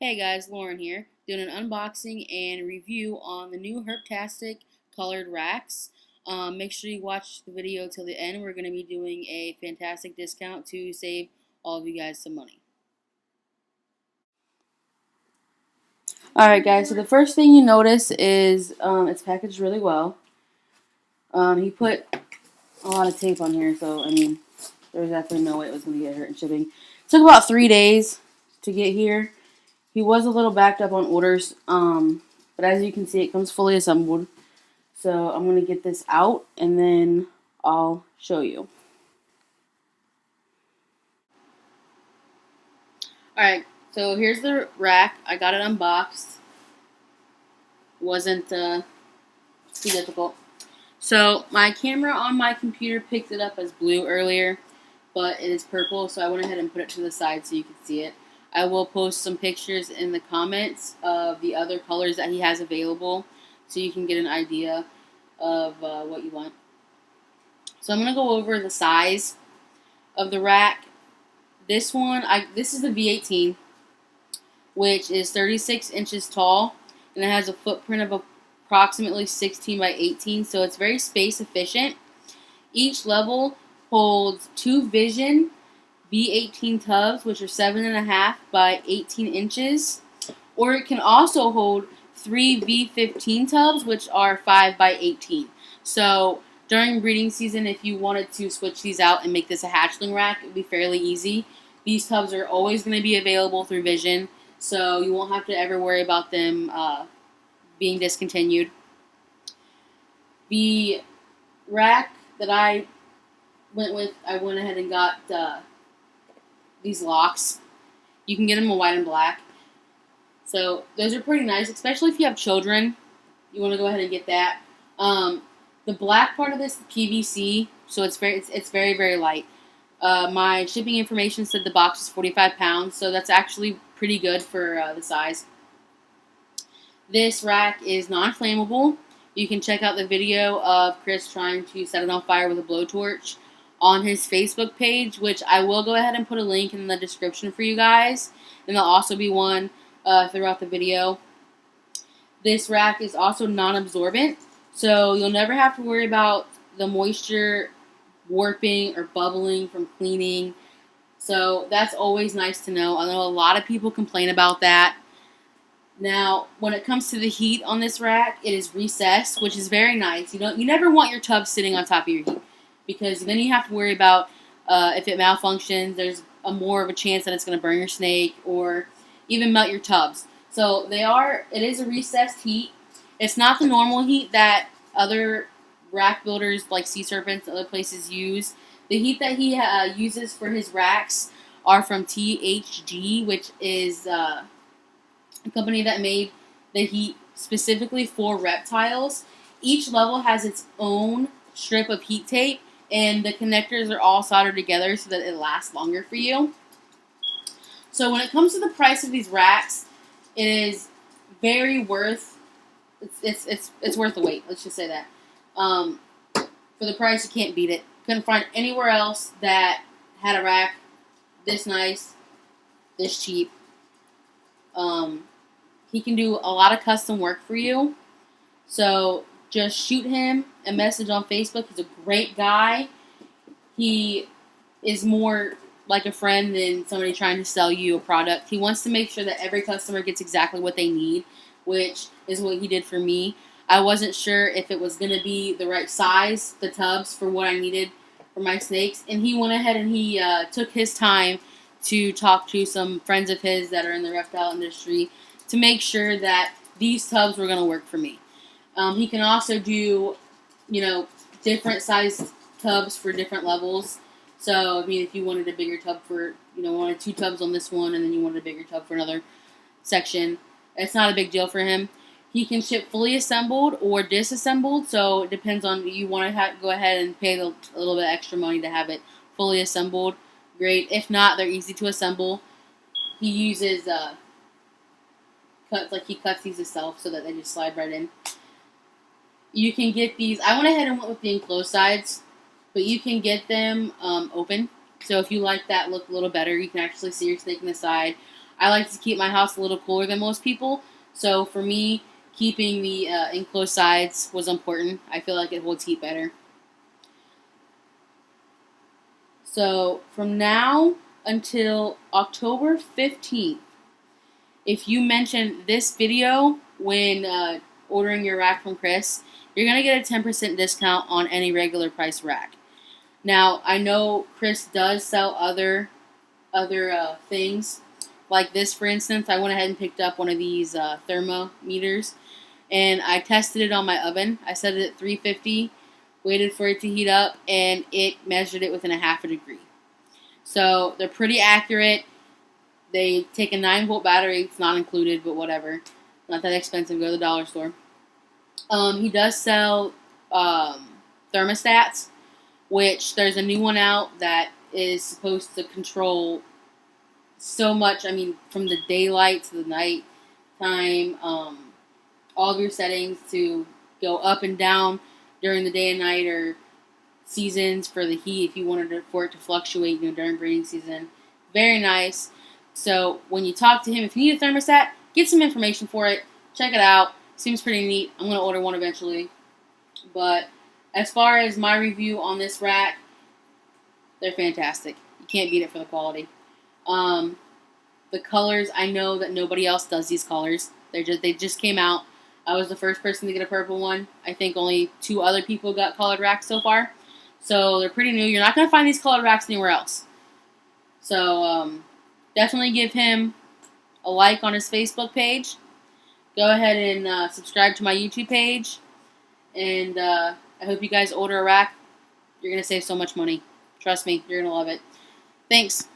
Hey guys, Lauren here, doing an unboxing and review on the new Herptastic colored racks. Make sure you watch the video till the end. We're going to be doing a fantastic discount to save all of you guys some money. Alright guys, so the first thing you notice is it's packaged really well. He put a lot of tape on here, so I mean, there's definitely no way it was going to get hurt in shipping. It took about 3 days to get here. He was a little backed up on orders, but as you can see, it comes fully assembled. So I'm going to get this out, and then I'll show you. Alright, so here's the rack. I got it unboxed. Wasn't too difficult. So my camera on my computer picked it up as blue earlier, but it is purple, so I went ahead and put it to the side so you can see it. I will post some pictures in the comments of the other colors that he has available so you can get an idea of what you want. So I'm going to go over the size of the rack. This one, this is the V18, which is 36 inches tall, and it has a footprint of approximately 16 by 18, so it's very space efficient. Each level holds 2 Vision V18 tubs, which are 7.5 by 18 inches, or it can also hold 3 V15 tubs, which are 5 by 18. So during breeding season, if you wanted to switch these out and make this a hatchling rack, it would be fairly easy. These tubs are always going to be available through Vision, so you won't have to ever worry about them being discontinued. The rack that I went with, I went ahead and got these locks. You can get them in white and black. So those are pretty nice, especially if you have children. You want to go ahead and get that. The black part of this is PVC, so it's very, very light. My shipping information said the box is 45 pounds, so that's actually pretty good for the size. This rack is non-flammable. You can check out the video of Chris trying to set it on fire with a blowtorch on his Facebook page, which I will go ahead and put a link in the description for you guys. And there'll also be one throughout the video. This rack is also non-absorbent, so you'll never have to worry about the moisture warping or bubbling from cleaning. So that's always nice to know. I know a lot of people complain about that. Now, when it comes to the heat on this rack, it is recessed, which is very nice. You never want your tub sitting on top of your heat, because then you have to worry about if it malfunctions, there's more of a chance that it's going to burn your snake or even melt your tubs. So it is a recessed heat. It's not the normal heat that other rack builders like Sea Serpents and other places use. The heat that he uses for his racks are from THG, which is a company that made the heat specifically for reptiles. Each level has its own strip of heat tape, and the connectors are all soldered together so that it lasts longer for you. So when it comes to the price of these racks, it is very worth. It's worth the wait. Let's just say that. For the price, you can't beat it. Couldn't find anywhere else that had a rack this nice, this cheap. He can do a lot of custom work for you. So just shoot him a message on Facebook. He's a great guy. He is more like a friend than somebody trying to sell you a product. He wants to make sure that every customer gets exactly what they need, which is what he did for me. I wasn't sure if it was going to be the right size, the tubs, for what I needed for my snakes. And he went ahead and he took his time to talk to some friends of his that are in the reptile industry to make sure that these tubs were going to work for me. He can also do, different size tubs for different levels. So, I mean, if you wanted a bigger tub for, wanted 2 tubs on this one and then you wanted a bigger tub for another section, it's not a big deal for him. He can ship fully assembled or disassembled, so it depends on you want to go ahead and pay a little bit extra money to have it fully assembled. Great. If not, they're easy to assemble. He uses he cuts these himself so that they just slide right in. You can get these. I went ahead and went with the enclosed sides, but you can get them open. So if you like that look a little better, you can actually see your snake in the side. I like to keep my house a little cooler than most people, so for me, keeping the enclosed sides was important. I feel like it holds heat better. So from now until October 15th, if you mention this video when ordering your rack from Chris, you're going to get a 10% discount on any regular price rack. Now, I know Chris does sell other things. Like this, for instance, I went ahead and picked up one of these thermometers, and I tested it on my oven. I set it at 350, waited for it to heat up, and it measured it within a half a degree. So they're pretty accurate. They take a 9-volt battery. It's not included, but whatever. Not that expensive. Go to the dollar store. He does sell thermostats, which there's a new one out that is supposed to control so much. I mean, from the daylight to the night time, all of your settings to go up and down during the day and night, or seasons for the heat if you wanted for it to fluctuate, during breeding season. Very nice. So when you talk to him, if you need a thermostat, get some information for it. Check it out. Seems pretty neat. I'm going to order one eventually. But as far as my review on this rack, they're fantastic. You can't beat it for the quality. The colors, I know that nobody else does these colors. They just came out. I was the first person to get a purple one. I think only 2 other people got colored racks so far. So they're pretty new. You're not going to find these colored racks anywhere else. So definitely give him a like on his Facebook page. Go ahead and subscribe to my YouTube page. And I hope you guys order a rack. You're going to save so much money. Trust me, you're going to love it. Thanks.